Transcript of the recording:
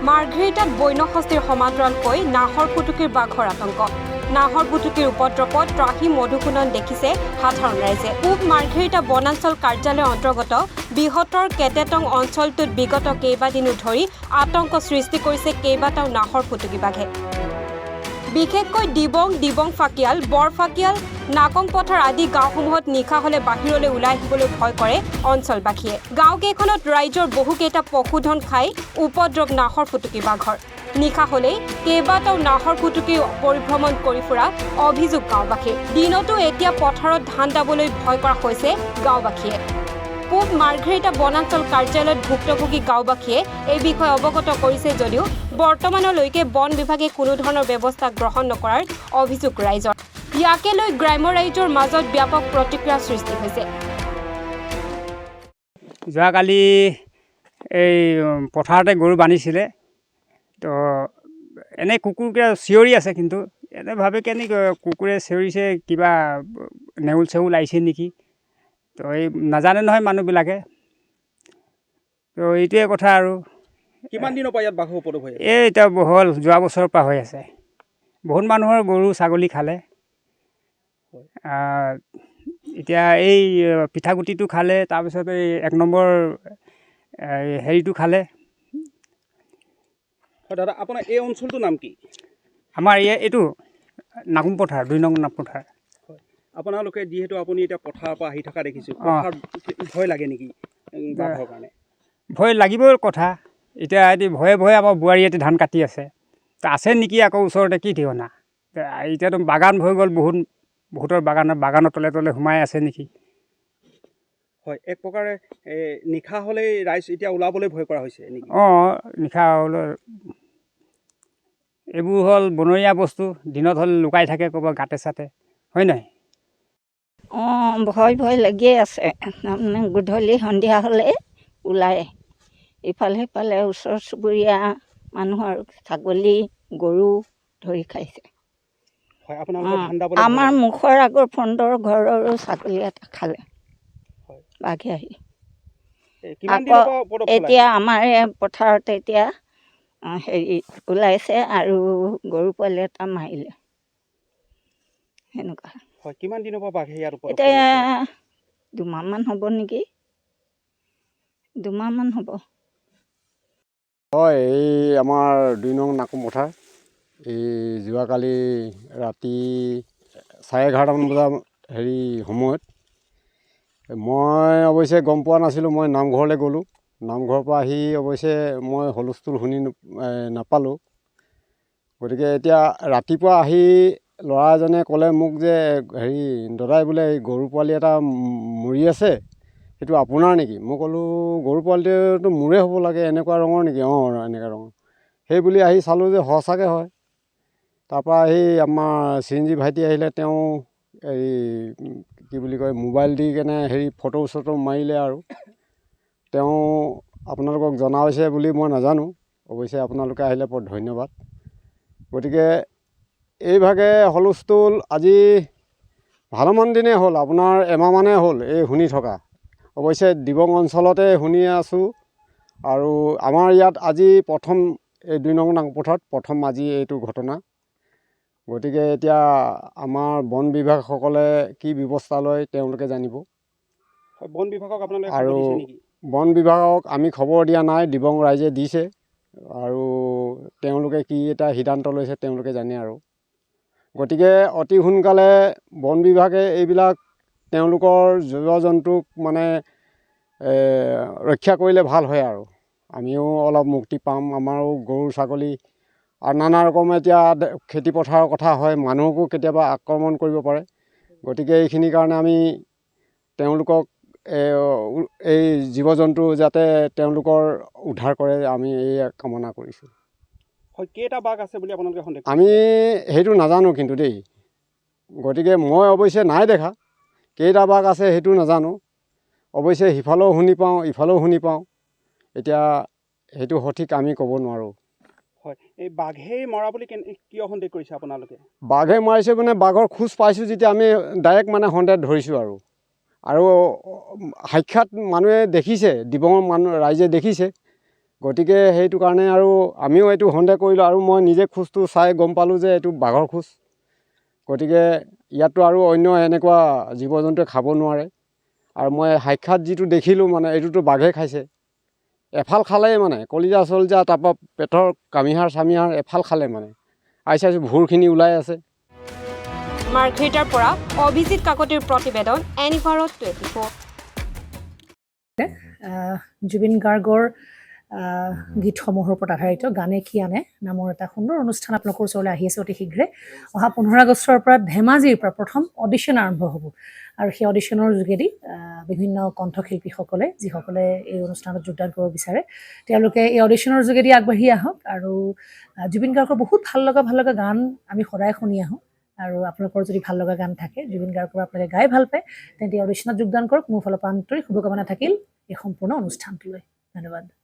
মাৰ্ঘেৰিটাত বন্যহস্তীৰ সমান্তৰালকৈ নাহৰ ফুটুকীৰ বাঘৰ আতংক। নাহৰ ফুটুকীৰ উপদ্ৰৱত ত্ৰাহি মধুসূদন দেখিছে সাধাৰণ ৰাইজে। পূব মাৰ্ঘেৰিটা বনাঞ্চল কাৰ্যালয়ৰ অন্তৰ্গত বৃহত্তৰ কেটেটং অঞ্চলটোত বিগত কেইবাদিনো ধৰি আতংক সৃষ্টি কৰিছে কেইবাটাও নাহৰ ফুটুকী বাঘে। বিশেষকৈ দিবং ফাকিয়াল, বৰফাকিয়াল, নাকং পথাৰ আদি গাঁওসমূহত নিশা হলে বাহিৰলৈ ওলাই আহিবলৈ ভয় কৰে অঞ্চলবাসীয়ে। গাঁওকেইখনত ৰাইজৰ বহুকেইটা পশুধন খাই উপদ্ৰৱ নাহৰ ফুটুকী বাঘৰ। নিশা হলেই কেইবাটাও নাহৰ ফুটুকী পৰিভ্ৰমণ কৰি ফুৰা অভিযোগ গাঁওবাসীৰ। দিনতো এতিয়া পথাৰত ধান দাবলৈ ভয় কৰা হৈছে গাঁওবাসীয়ে। পূব মাৰ্ঘেৰিটা বনাঞ্চল কাৰ্যালয়ত ভুক্তভোগী গাঁওবাসীয়ে এই বিষয়ে অৱগত কৰিছে যদিও বৰ্তমানলৈকে বন বিভাগে কোনো ধৰণৰ ব্যৱস্থা গ্ৰহণ নকৰাৰ অভিযোগ ৰাইজৰ। ইয়াকে লৈ গ্ৰাম্য ৰাইজৰ মাজত ব্যাপক প্ৰতিক্ৰিয়াৰ সৃষ্টি হৈছে। যোৱাকালি এই পথাৰতে গৰু বান্ধিছিলে, তো এনেই কুকুৰকে চিঞৰি আছে, কিন্তু এনে ভাবে কেনেকৈ কুকুৰে চিঞৰিছে, কিবা নেউল চেউল আহিছে নেকি, তো এই নাজানে নহয় মানুহবিলাকে। তো এইটোৱে কথা আৰু। কিমান দিনৰ পৰা ইয়াত বাঘৰ উপদ্ৰৱ হৈ আছে? এই এতিয়া হ'ল যোৱা বছৰৰ পৰা হৈ আছে। বহুত মানুহৰ গৰু ছাগলী খালে। এতিয়া এই পিঠাগুটিটো খালে, তাৰপিছত এই 1 নম্বৰ হেৰিটো খালে। হয় দাদা, আপোনাৰ এই অঞ্চলটোৰ নাম কি? আমাৰ এইটো নাকুম পথাৰ, 2 নং নাম পথাৰ। হয়, আপোনালোকে যিহেতু আপুনি এতিয়া পথাৰৰ পৰা আহি থকা দেখিছোঁ, পথাৰত ভয় লাগে নেকি বাঘৰ কাৰণে? ভয় লাগিবই কথা। এতিয়া এটি ভয়ে ভয়ে আমাৰ বোৱাৰীহঁতে ধান কাটি আছে, তো আছে নেকি আকৌ ওচৰতে, কি ঠিকনা। এতিয়াতো বাগান হৈ গ'ল, বহুতৰ বাগানৰ তলে তলে সোমাই আছে নেকি। হয়, এক প্ৰকাৰে নিশা হ'লেই ৰাইজ এতিয়া ওলাবলৈ ভয় কৰা হৈছে নেকি? নিশা হ'লে এইবোৰ হ'ল বনৰীয়া বস্তু, দিনত হ'লে লুকাই থাকে ক'ৰবাত গাঁতে চাতে, হয় নহয়? ভয় লাগিয়ে আছে। তাৰমানে গধূলি সন্ধিয়া হ'লে ওলাই ইফালে সিফালে ওচৰ চুবুৰীয়া মানুহৰ ছাগলী গৰু ধৰি খাইছে। হয়, আপোনালোকৰ ধান দাবলৈ আমাৰ মুখৰ আগৰ ফ্ৰণ্টৰ ঘৰৰো ছাগলী এটা খালে বাঘে আহি। কিমান দিনৰ পৰা আকৌ উপদ্ৰৱ এতিয়া আমাৰ পথাৰত এতিয়া হেৰি ওলাইছে আৰু গৰু পোৱালি এটা মাৰিলে, সেনেকুৱা। হয়, কিমান দিনৰ পৰা বাঘে ইয়াত উপদ্ৰৱ এতিয়া 2 মাহমান হ'ব নেকি, 2 মাহমান হ'ব। হয়, এই আমাৰ 2 নং নাকুম পথাৰ। এই যোৱাকালি ৰাতি 11:30মান বজাৰ সময়ত মই অৱশ্যে গম পোৱা নাছিলোঁ। মই নামঘৰলৈ গ'লোঁ। নামঘৰৰ পৰা আহি অৱশ্যে মই হুলস্থুল শুনি নাপালোঁ। গতিকে এতিয়া ৰাতিপুৱা আহি ল'ৰা এজনে ক'লে মোক যে দাদাই বোলে এই গৰু পোৱালি এটা মৰি আছে, সেইটো আপোনাৰ নেকি? মই ক'লোঁ গৰু পোৱালিটোতো মোৰে হ'ব লাগে, এনেকুৱা ৰঙৰ নেকি? এনেকুৱা ৰঙৰ। সেই বুলি আহি চালোঁ যে সঁচাকৈ হয়। তাৰপৰা আমাৰ চিৰঞ্জীৱ ভাইটি আহিলে, তেওঁ কি বুলি কয়, মোবাইল দি কেনে ফটো চটো মাৰিলে আৰু তেওঁ আপোনালোকক জনাইছে বুলি মই নাজানো। অৱশ্যে আপোনালোকে আহিলে বৰ ধন্যবাদ। গতিকে এইভাগে হুলস্থুল আজি ভালেমান দিনেই হ'ল, আপোনাৰ এমাহমানেই হ'ল এই শুনি থকা। অৱশ্যে দিবং অঞ্চলতে শুনি আছোঁ, আৰু আমাৰ ইয়াত আজি প্ৰথম এই 2 নং নামপথাৰত প্ৰথম আজি এইটো ঘটনা। গতিকে এতিয়া আমাৰ বন বিভাগসকলে কি ব্যৱস্থা লয় তেওঁলোকে জানিব। বন বিভাগক আপোনালোকে আৰু খবৰ দিছে নেকি? বন বিভাগক আমি খবৰ দিয়া নাই, দিবং ৰাইজে দিছে, আৰু তেওঁলোকে কি এটা সিদ্ধান্ত লৈছে তেওঁলোকে জানে আৰু। গতিকে অতি সোনকালে বন বিভাগে এইবিলাক তেওঁলোকৰ জীৱ জন্তুক মানে ৰক্ষা কৰিলে ভাল হয়, আৰু আমিও অলপ মুক্তি পাম। আমাৰো গৰু ছাগলী আৰু নানা ৰকম এতিয়া খেতিপথাৰৰ কথা হয়, মানুহকো কেতিয়াবা আক্ৰমণ কৰিব পাৰে। গতিকে এইখিনিৰ কাৰণে আমি তেওঁলোকক এই জীৱ জন্তু যাতে তেওঁলোকৰ উদ্ধাৰ কৰে, আমি এই কামনা কৰিছোঁ। হয়, কেইটা বাঘ আছে বুলি আপোনালোকে সন্দেহ কৰে? আমি সেইটো নাজানো কিন্তু দেই। গতিকে মই অৱশ্যে নাই দেখা, কেইটা বাঘ আছে সেইটো নাজানো। অৱশ্যে সিফালেও শুনি পাওঁ, ইফালেও শুনি পাওঁ। এতিয়া সেইটো সঠিক আমি ক'ব নোৱাৰোঁ। হয়, এই বাঘেই মৰা বুলি কিয় সন্দেহ কৰিছে আপোনালোকে? বাঘে মাৰিছে মানে বাঘৰ খোজ পাইছোঁ যেতিয়া আমি ডাইৰেক্ট মানে সন্দেহ ধৰিছোঁ আৰু সাক্ষাৎ মানুহে দেখিছে, দিবঙৰ ৰাইজে দেখিছে। গতিকে সেইটো কাৰণে আৰু আমিও এইটো সন্দেহ কৰিলোঁ আৰু মই নিজে খোজটো চাই গম পালোঁ যে এইটো বাঘৰ খোজ। গতিকে ইয়াততো আৰু অন্য এনেকুৱা জীৱ জন্তুৱে খাব নোৱাৰে আৰু মই সাক্ষাৎ যিটো দেখিলোঁ মানে এইটোতো বাঘে খাইছে। এফাল খালেই মানে কলিজা চলিজা তাৰপৰা পেটৰ কামিহাৰ চামিহাৰ এফাল খালে মানে চাইছোঁ ভুৰখিনি ওলাই আছে। মাৰ্ঘেৰিটাৰ পৰা অভিজিত কাকতিৰ প্ৰতিবেদন এনিভাৰত 24। জুবিন গাৰ্গৰ গীতসমূহৰ ওপৰত আধাৰিত গানে কি আনে নামৰ এটা সুন্দৰ অনুষ্ঠান আপোনালোকৰ ওচৰলৈ আহি আছে অতি শীঘ্ৰে। অহা 15 আগষ্টৰ পৰা ধেমাজিৰ পৰা প্ৰথম অডিশ্যন আৰম্ভ হ'ব আৰু সেই অডিশ্যনৰ যোগেদি বিভিন্ন কণ্ঠশিল্পীসকলে যিসকলে এই অনুষ্ঠানত যোগদান কৰিব বিচাৰে তেওঁলোকে এই অডিশ্যনৰ যোগেদি আগবাঢ়ি আহক আৰু জুবিন গাৰ্গৰ বহুত ভাল লগা গান আমি সদায় শুনি আহোঁ আৰু আপোনালোকৰ যদি ভাল লগা গান থাকে জুবিন গাৰ্গৰ আপোনালোকে গাই ভাল পায় তেন্তে অডিশ্যনত যোগদান কৰক। মোৰ ফালৰ পৰা আন্তৰিক শুভকামনা থাকিল এই সম্পূৰ্ণ অনুষ্ঠানটোলৈ। ধন্যবাদ।